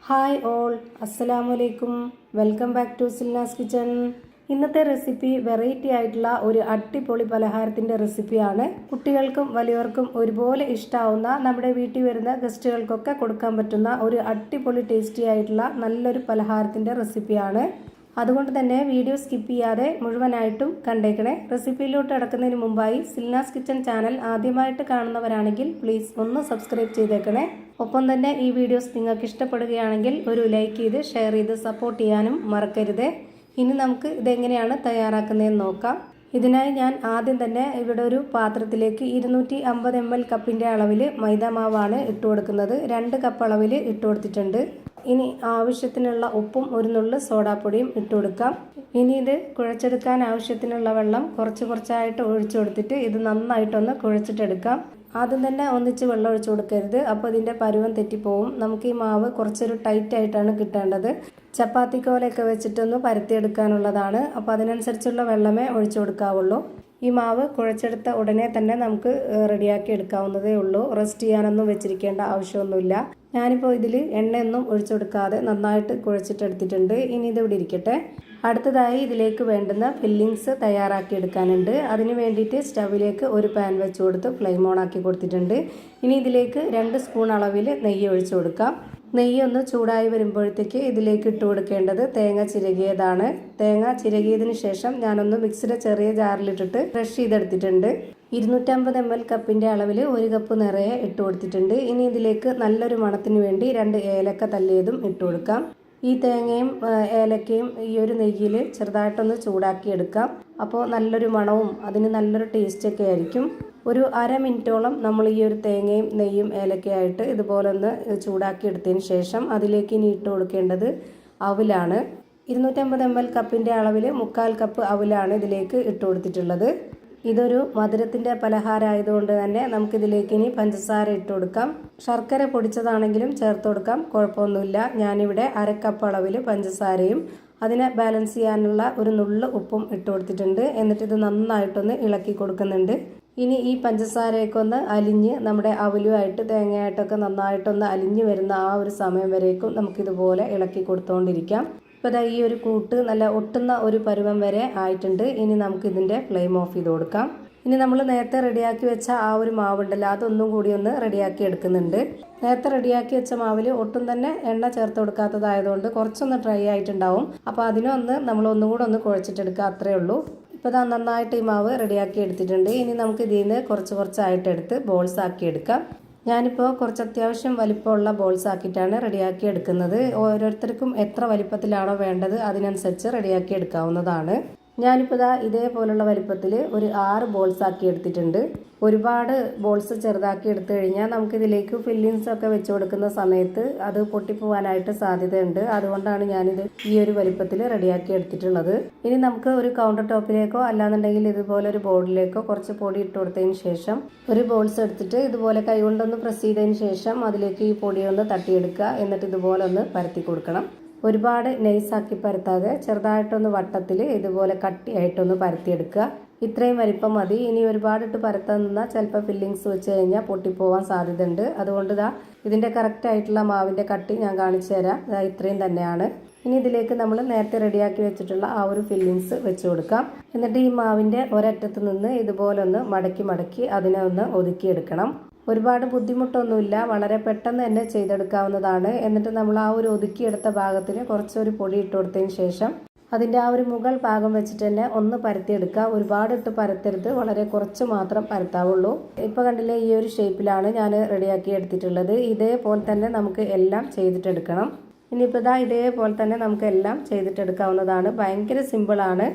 Hi all, അസ്സലാമലൈക്കും. Welcome back to Silna's kitchen. ഇന്നത്തെ recipe variety ആയിട്ടുള്ള ഒരു അടിപൊളി പലഹാരത്തിൻ്റെ റെസിപ്പിയാണ്. കുട്ടികൾക്കും വലിയവർക്കും ഒരുപോലെ ഇഷ്ടമാവുന്ന, നമ്മുടെ വീട്ടിൽ വരുന്ന ഗസ്റ്റുകൾക്കൊക്കെ കൊടുക്കാൻ പറ്റുന്ന ഒരു അടിപൊളി ടേസ്റ്റി ആയിട്ടുള്ള നല്ലൊരു പലഹാരത്തിൻ്റെ റെസിപ്പിയാണ്. അതുകൊണ്ട് തന്നെ വീഡിയോ സ്കിപ്പ് ചെയ്യാതെ മുഴുവനായിട്ടും കണ്ടേക്കണേ. റെസിപ്പിയിലോട്ട് കിടക്കുന്നതിന് മുമ്പായി സിൽനാസ് കിച്ചൺ ചാനൽ ആദ്യമായിട്ട് കാണുന്നവരാണെങ്കിൽ പ്ലീസ് ഒന്ന് സബ്സ്ക്രൈബ് ചെയ്തേക്കണേ. ഒപ്പം തന്നെ ഈ വീഡിയോസ് നിങ്ങൾക്ക് ഇഷ്ടപ്പെടുകയാണെങ്കിൽ ഒരു ലൈക്ക് ചെയ്ത് ഷെയർ ചെയ്ത് സപ്പോർട്ട് ചെയ്യാനും മറക്കരുത്. ഇനി നമുക്ക് ഇതെങ്ങനെയാണ് തയ്യാറാക്കുന്നതെന്ന് നോക്കാം. ഇതിനായി ഞാൻ ആദ്യം തന്നെ ഇവിടെ ഒരു പാത്രത്തിലേക്ക് 250 ml കപ്പിൻ്റെ അളവിൽ മൈദാമാവാണ് ഇട്ട് കൊടുക്കുന്നത്. 2 കപ്പ് അളവിൽ ഇട്ട് കൊടുത്തിട്ടുണ്ട്. ഇനി ആവശ്യത്തിനുള്ള ഉപ്പും ഒരു നുള്ളു സോഡാപ്പൊടിയും ഇട്ട് കൊടുക്കാം. ഇനി ഇത് കുഴച്ചെടുക്കാൻ ആവശ്യത്തിനുള്ള വെള്ളം കുറച്ചായിട്ട് ഒഴിച്ചു കൊടുത്തിട്ട് ഇത് നന്നായിട്ടൊന്ന് കുഴച്ചിട്ടെടുക്കാം. ആദ്യം തന്നെ ഒന്നിച്ച് വെള്ളം ഒഴിച്ചു കൊടുക്കരുത്, അപ്പോൾ ഇതിൻ്റെ പരുവം തെറ്റിപ്പോവും. നമുക്ക് ഈ മാവ് കുറച്ചൊരു ടൈറ്റ് ആയിട്ടാണ് കിട്ടേണ്ടത്. ചപ്പാത്തി കോലൊക്കെ വെച്ചിട്ടൊന്ന് പരത്തിയെടുക്കാനുള്ളതാണ്. അപ്പോൾ അതിനനുസരിച്ചുള്ള വെള്ളമേ ഒഴിച്ചു കൊടുക്കാവുള്ളൂ. ഈ മാവ് കുഴച്ചെടുത്ത ഉടനെ തന്നെ നമുക്ക് റെഡിയാക്കി എടുക്കാവുന്നതേ ഉള്ളൂ. റെസ്റ്റ് ചെയ്യാനൊന്നും വെച്ചിരിക്കേണ്ട ആവശ്യമൊന്നുമില്ല. ഞാനിപ്പോൾ ഇതിൽ എണ്ണയൊന്നും ഒഴിച്ചു കൊടുക്കാതെ നന്നായിട്ട് കുഴച്ചിട്ടെടുത്തിട്ടുണ്ട്. ഇനി ഇത് ഇവിടെ ഇരിക്കട്ടെ. അടുത്തതായി ഇതിലേക്ക് വേണ്ടുന്ന ഫില്ലിങ്സ് തയ്യാറാക്കി എടുക്കാനുണ്ട്. അതിന് വേണ്ടിയിട്ട് സ്റ്റവിലേക്ക് ഒരു പാൻ വെച്ച് കൊടുത്ത് ഫ്ലെയിം ഓൺ ആക്കി കൊടുത്തിട്ടുണ്ട്. ഇനി ഇതിലേക്ക് 2 സ്പൂൺ അളവിൽ നെയ്യ് ഒഴിച്ചു കൊടുക്കാം. നെയ്യ് ഒന്ന് ചൂടായി വരുമ്പോഴത്തേക്ക് ഇതിലേക്ക് ഇട്ട് കൊടുക്കേണ്ടത് തേങ്ങ ചിരകിയതാണ്. തേങ്ങ ചിരകിയതിന് ശേഷം ഞാനൊന്ന് മിക്സിയുടെ ചെറിയ ജാറിലിട്ടിട്ട് ക്രഷ് ചെയ്തെടുത്തിട്ടുണ്ട്. 250 ml കപ്പിൻ്റെ അളവിൽ 1 കപ്പ് നിറയെ ഇട്ട് കൊടുത്തിട്ടുണ്ട്. ഇനി ഇതിലേക്ക് നല്ലൊരു മണത്തിന് വേണ്ടി 2 ഏലക്ക തല്ലിയതും ഇട്ട് കൊടുക്കാം. ഈ തേങ്ങയും ഏലക്കയും ഈ ഒരു നെയ്യിൽ ചെറുതായിട്ടൊന്ന് ചൂടാക്കി എടുക്കാം. അപ്പോൾ നല്ലൊരു മണവും അതിന് നല്ലൊരു ടേസ്റ്റൊക്കെ ആയിരിക്കും. ഒരു അര മിനിറ്റോളം നമ്മൾ ഈ ഒരു തേങ്ങയും നെയ്യും ഏലക്കയായിട്ട് ഇതുപോലെ ഒന്ന് ചൂടാക്കി എടുത്തതിന് ശേഷം അതിലേക്ക് ഇനി ഇട്ട് കൊടുക്കേണ്ടത് അവിലാണ്. 250 ml കപ്പിൻ്റെ അളവിൽ 1/4 കപ്പ് അവിലാണ് ഇതിലേക്ക് ഇട്ട് കൊടുത്തിട്ടുള്ളത്. ഇതൊരു മധുരത്തിൻ്റെ പലഹാരമായതുകൊണ്ട് തന്നെ നമുക്കിതിലേക്ക് ഇനി പഞ്ചസാര ഇട്ട് കൊടുക്കാം. ശർക്കര പൊടിച്ചതാണെങ്കിലും ചേർത്ത് കൊടുക്കാം, കുഴപ്പമൊന്നുമില്ല. ഞാനിവിടെ 1/2 കപ്പ് അളവിൽ പഞ്ചസാരയും അതിനെ ബാലൻസ് ചെയ്യാനുള്ള ഒരു നുള്ളു ഉപ്പും ഇട്ട് കൊടുത്തിട്ടുണ്ട്. എന്നിട്ട് ഇത് നന്നായിട്ടൊന്ന് ഇളക്കി കൊടുക്കുന്നുണ്ട്. ഇനി ഈ പഞ്ചസാരയൊക്കെ ഒന്ന് അലിഞ്ഞ് നമ്മുടെ അവലുമായിട്ട് തേങ്ങയായിട്ടൊക്കെ നന്നായിട്ടൊന്ന് അലിഞ്ഞ് വരുന്ന ആ ഒരു സമയം വരേക്കും നമുക്കിതുപോലെ ഇളക്കി കൊടുത്തുകൊണ്ടിരിക്കാം. ഇപ്പോൾ ഈ ഒരു കൂട്ട് നല്ല ഒട്ടുന്ന ഒരു പരുവം വരെ ആയിട്ടുണ്ട്. ഇനി നമുക്കിതിൻ്റെ ഫ്ലെയിം ഓഫ് ചെയ്ത് കൊടുക്കാം. ഇനി നമ്മൾ നേരത്തെ റെഡിയാക്കി വെച്ച ആ ഒരു മാവുണ്ടല്ലോ, അതൊന്നും കൂടി ഒന്ന് റെഡിയാക്കി എടുക്കുന്നുണ്ട്. നേരത്തെ റെഡിയാക്കി വെച്ച മാവിൽ ഒട്ടും തന്നെ എണ്ണ ചേർത്ത് കൊടുക്കാത്തതായതുകൊണ്ട് കുറച്ചൊന്ന് ഡ്രൈ ആയിട്ടുണ്ടാവും. അപ്പോൾ അതിനൊന്ന് നമ്മൾ ഒന്നുകൂടെ ഒന്ന് കുഴച്ചിട്ടെടുക്കുക, അത്രയേ ഉള്ളൂ. ഇപ്പോൾ നന്നായിട്ട് ഈ മാവ് റെഡിയാക്കി എടുത്തിട്ടുണ്ട്. ഇനി നമുക്ക് ഇതിൽ നിന്ന് കുറച്ചായിട്ട് എടുത്ത് ബോൾസ് ആക്കി എടുക്കാം. ഞാനിപ്പോൾ കുറച്ച് അത്യാവശ്യം വലിപ്പമുള്ള ബോൾസ് ആക്കിയിട്ടാണ് റെഡിയാക്കി എടുക്കുന്നത്. ഓരോരുത്തർക്കും എത്ര വലിപ്പത്തിലാണോ വേണ്ടത് അതിനനുസരിച്ച് റെഡിയാക്കി എടുക്കാവുന്നതാണ്. ഞാനിപ്പോൾ ഇതേപോലുള്ള വലിപ്പത്തിൽ ഒരു 6 ബോൾസ് ആക്കി എടുത്തിട്ടുണ്ട്. ഒരുപാട് ബോൾസ് ചെറുതാക്കി എടുത്തു കഴിഞ്ഞാൽ നമുക്കിതിലേക്ക് ഫില്ലിങ്സ് ഒക്കെ വെച്ച് കൊടുക്കുന്ന സമയത്ത് അത് പൊട്ടിപ്പോവാനായിട്ട് സാധ്യതയുണ്ട്. അതുകൊണ്ടാണ് ഞാനിത് ഈ ഒരു വലിപ്പത്തിൽ റെഡിയാക്കി എടുത്തിട്ടുള്ളത്. ഇനി നമുക്ക് ഒരു കൗണ്ടർ ടോപ്പിലേക്കോ അല്ലാന്നുണ്ടെങ്കിൽ ഇതുപോലെ ഒരു ബോർഡിലേക്കോ കുറച്ച് പൊടി ഇട്ട് കൊടുത്തതിന് ശേഷം ഒരു ബോൾസ് എടുത്തിട്ട് ഇതുപോലെ കൈകൊണ്ടൊന്ന് പ്രസ് ചെയ്തതിന് ശേഷം അതിലേക്ക് ഈ പൊടിയൊന്ന് തട്ടിയെടുക്കുക. എന്നിട്ട് ഇതുപോലെ ഒന്ന് പരത്തി കൊടുക്കണം. ഒരുപാട് നൈസാക്കി പരത്താതെ ചെറുതായിട്ടൊന്ന് വട്ടത്തിൽ ഇതുപോലെ കട്ടിയായിട്ടൊന്ന് പരത്തിയെടുക്കുക. ഇത്രയും വലിപ്പം മതി. ഇനി ഒരുപാടിട്ട് പരത്താൻ നിന്നാൽ ചിലപ്പോൾ ഫില്ലിങ്സ് വെച്ച് കഴിഞ്ഞാൽ പൊട്ടിപ്പോവാൻ സാധ്യതയുണ്ട്. അതുകൊണ്ട് ഇതിൻ്റെ കറക്റ്റായിട്ടുള്ള മാവിൻ്റെ കട്ടി ഞാൻ കാണിച്ചു തരാം. ഇത്രയും തന്നെയാണ്. ഇനി ഇതിലേക്ക് നമ്മൾ നേരത്തെ റെഡിയാക്കി വെച്ചിട്ടുള്ള ആ ഒരു ഫില്ലിങ്സ് വെച്ച് കൊടുക്കാം. എന്നിട്ട് ഈ മാവിൻ്റെ ഒരറ്റത്ത് നിന്ന് ഇതുപോലെ ഒന്ന് മടക്കി അതിനെ ഒന്ന് ഒതുക്കിയെടുക്കണം. ഒരുപാട് ബുദ്ധിമുട്ടൊന്നുമില്ല, വളരെ പെട്ടെന്ന് തന്നെ ചെയ്തെടുക്കാവുന്നതാണ്. എന്നിട്ട് നമ്മൾ ആ ഒരു ഒതുക്കിയെടുത്ത ഭാഗത്തിന് കുറച്ചൊരു പൊടി ഇട്ട് കൊടുത്തതിന് ശേഷം അതിൻ്റെ ആ ഒരു മുകൾ ഭാഗം വെച്ചിട്ട് തന്നെ ഒന്ന് പരത്തിയെടുക്കുക. ഒരുപാട് ഇട്ട് പരത്തരുത്, വളരെ കുറച്ച് മാത്രം പരത്താവുള്ളൂ. ഇപ്പോൾ കണ്ടില്ലേ, ഈ ഒരു ഷേപ്പിലാണ് ഞാൻ റെഡിയാക്കി എടുത്തിട്ടുള്ളത്. ഇതേപോലെ തന്നെ നമുക്ക് എല്ലാം ചെയ്തിട്ടെടുക്കണം. ഇനിയിപ്പോൾ ഇതേപോലെ തന്നെ നമുക്ക് എല്ലാം ചെയ്തിട്ടെടുക്കാവുന്നതാണ്. ഭയങ്കര സിമ്പിളാണ്.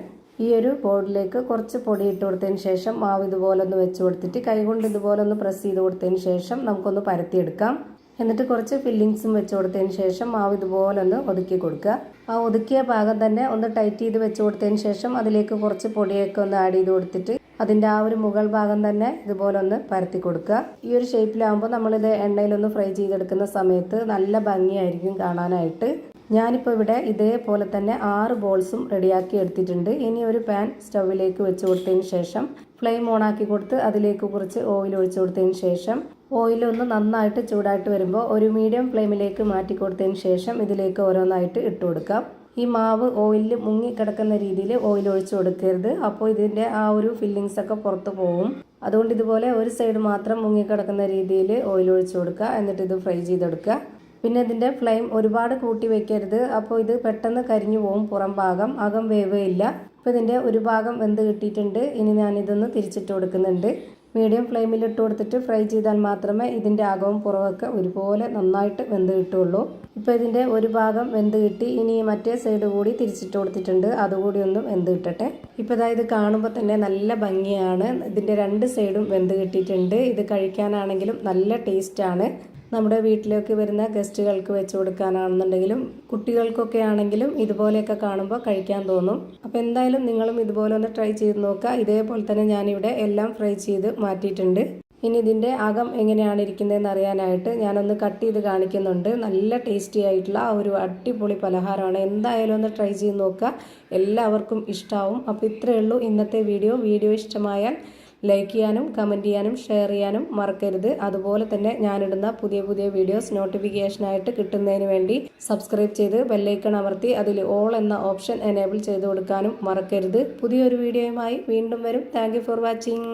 ഈ ഒരു ബോർഡിലേക്ക് കുറച്ച് പൊടി ഇട്ട് കൊടുത്തതിന് ശേഷം മാവ് ഇതുപോലെ ഒന്ന് വെച്ച് കൊടുത്തിട്ട് കൈകൊണ്ട് ഇതുപോലെ ഒന്ന് പ്രസ് ചെയ്ത് കൊടുത്തതിന് ശേഷം നമുക്കൊന്ന് പരത്തിയെടുക്കാം. എന്നിട്ട് കുറച്ച് ഫില്ലിങ്സും വെച്ച് കൊടുത്തതിന് ശേഷം മാവ് ഇതുപോലെ ഒന്ന് ഒതുക്കി കൊടുക്കുക. ആ ഒതുക്കിയ ഭാഗം തന്നെ ഒന്ന് ടൈറ്റ് ചെയ്ത് വെച്ച് കൊടുത്തതിന് ശേഷം അതിലേക്ക് കുറച്ച് പൊടിയൊക്കെ ഒന്ന് ആഡ് ചെയ്ത് കൊടുത്തിട്ട് അതിൻ്റെ ആ ഒരു മുകൾ ഭാഗം തന്നെ ഇതുപോലെ ഒന്ന് പരത്തി കൊടുക്കുക. ഈ ഒരു ഷേപ്പിലാകുമ്പോൾ നമ്മളിത് എണ്ണയിലൊന്ന് ഫ്രൈ ചെയ്തെടുക്കുന്ന സമയത്ത് നല്ല ഭംഗിയായിരിക്കും കാണാനായിട്ട്. ഞാനിപ്പോൾ ഇവിടെ ഇതേപോലെ തന്നെ 6 ബോൾസും റെഡിയാക്കി എടുത്തിട്ടുണ്ട്. ഇനി ഒരു പാൻ സ്റ്റൗവിലേക്ക് വെച്ച് കൊടുത്തതിന് ശേഷം ഫ്ലെയിം ഓൺ ആക്കി കൊടുത്ത് അതിലേക്ക് കുറച്ച് ഓയിൽ ഒഴിച്ചു കൊടുത്തതിന് ശേഷം ഓയിലൊന്ന് നന്നായിട്ട് ചൂടായിട്ട് വരുമ്പോൾ ഒരു മീഡിയം ഫ്ലെയിമിലേക്ക് മാറ്റി കൊടുത്തതിന് ശേഷം ഇതിലേക്ക് ഓരോന്നായിട്ട് ഇട്ട് കൊടുക്കാം. ഈ മാവ് ഓയിലിൽ മുങ്ങി കിടക്കുന്ന രീതിയിൽ ഓയിൽ ഒഴിച്ചു കൊടുക്കരുത്. അപ്പോൾ ഇതിൻ്റെ ആ ഒരു ഫില്ലിങ്സ് ഒക്കെ പുറത്ത് പോകും. അതുകൊണ്ട് ഇതുപോലെ ഒരു സൈഡ് മാത്രം മുങ്ങി കിടക്കുന്ന രീതിയിൽ ഓയിൽ ഒഴിച്ചു കൊടുക്കുക. എന്നിട്ട് ഇത് ഫ്രൈ ചെയ്തെടുക്കുക. പിന്നെ ഇതിൻ്റെ ഫ്ലെയിം ഒരുപാട് കൂട്ടി വെക്കരുത്. അപ്പോൾ ഇത് പെട്ടെന്ന് കരിഞ്ഞു പോകും. പുറം ഭാഗം അകം വേവുകയില്ല. അപ്പോൾ ഇതിൻ്റെ ഒരു ഭാഗം വെന്ത് കിട്ടിയിട്ടുണ്ട്. ഇനി ഞാനിതൊന്ന് തിരിച്ചിട്ട് കൊടുക്കുന്നുണ്ട്. മീഡിയം ഫ്ലെയിമിൽ ഇട്ട് കൊടുത്തിട്ട് ഫ്രൈ ചെയ്താൽ മാത്രമേ ഇതിൻ്റെ അകവും പുറമൊക്കെ ഒരുപോലെ നന്നായിട്ട് വെന്ത് കിട്ടുള്ളൂ. ഇപ്പോൾ ഇതിൻ്റെ ഒരു ഭാഗം വെന്ത് കിട്ടി. ഇനി മറ്റേ സൈഡ് കൂടി തിരിച്ചിട്ട് കൊടുത്തിട്ടുണ്ട്. അതുകൂടി ഒന്ന് വെന്ത് കിട്ടട്ടെ. ഇപ്പോൾ ഇത് കാണുമ്പോൾ തന്നെ നല്ല ഭംഗിയാണ്. ഇതിൻ്റെ രണ്ട് സൈഡും വെന്ത് കിട്ടിയിട്ടുണ്ട്. ഇത് കഴിക്കാനാണെങ്കിലും നല്ല ടേസ്റ്റാണ്. നമ്മുടെ വീട്ടിലേക്ക് വരുന്ന ഗസ്റ്റുകൾക്ക് വെച്ച് കൊടുക്കാനാണെന്നുണ്ടെങ്കിലും കുട്ടികൾക്കൊക്കെ ആണെങ്കിലും ഇതുപോലെയൊക്കെ കാണുമ്പോൾ കഴിക്കാൻ തോന്നും. അപ്പോൾ എന്തായാലും നിങ്ങളും ഇതുപോലെ ഒന്ന് ട്രൈ ചെയ്ത് നോക്കുക. ഇതേപോലെ തന്നെ ഞാനിവിടെ എല്ലാം ഫ്രൈ ചെയ്ത് മാറ്റിയിട്ടുണ്ട്. ഇനി ഇതിൻ്റെ അകം എങ്ങനെയാണ് ഇരിക്കുന്നതെന്ന് അറിയാനായിട്ട് ഞാനൊന്ന് കട്ട് ചെയ്ത് കാണിക്കുന്നുണ്ട്. നല്ല ടേസ്റ്റി ആയിട്ടുള്ള ഒരു അടിപൊളി പലഹാരമാണ്. എന്തായാലും ഒന്ന് ട്രൈ ചെയ്ത് നോക്കുക. എല്ലാവർക്കും ഇഷ്ടമാവും. അപ്പോൾ ഇത്രയേ ഉള്ളൂ ഇന്നത്തെ വീഡിയോ ഇഷ്ടമായാൽ ലൈക്ക് ചെയ്യാനും കമൻറ്റ് ചെയ്യാനും ഷെയർ ചെയ്യാനും മറക്കരുത്. അതുപോലെ തന്നെ ഞാനിടുന്ന പുതിയ വീഡിയോസ് നോട്ടിഫിക്കേഷനായിട്ട് കിട്ടുന്നതിന് വേണ്ടി സബ്സ്ക്രൈബ് ചെയ്ത് ബെല്ലൈക്കൺ അമർത്തി അതിൽ ഓൾ എന്ന ഓപ്ഷൻ എനേബിൾ ചെയ്ത് കൊടുക്കാനും മറക്കരുത്. പുതിയൊരു വീഡിയോയുമായി വീണ്ടും വരും. Thank you for watching.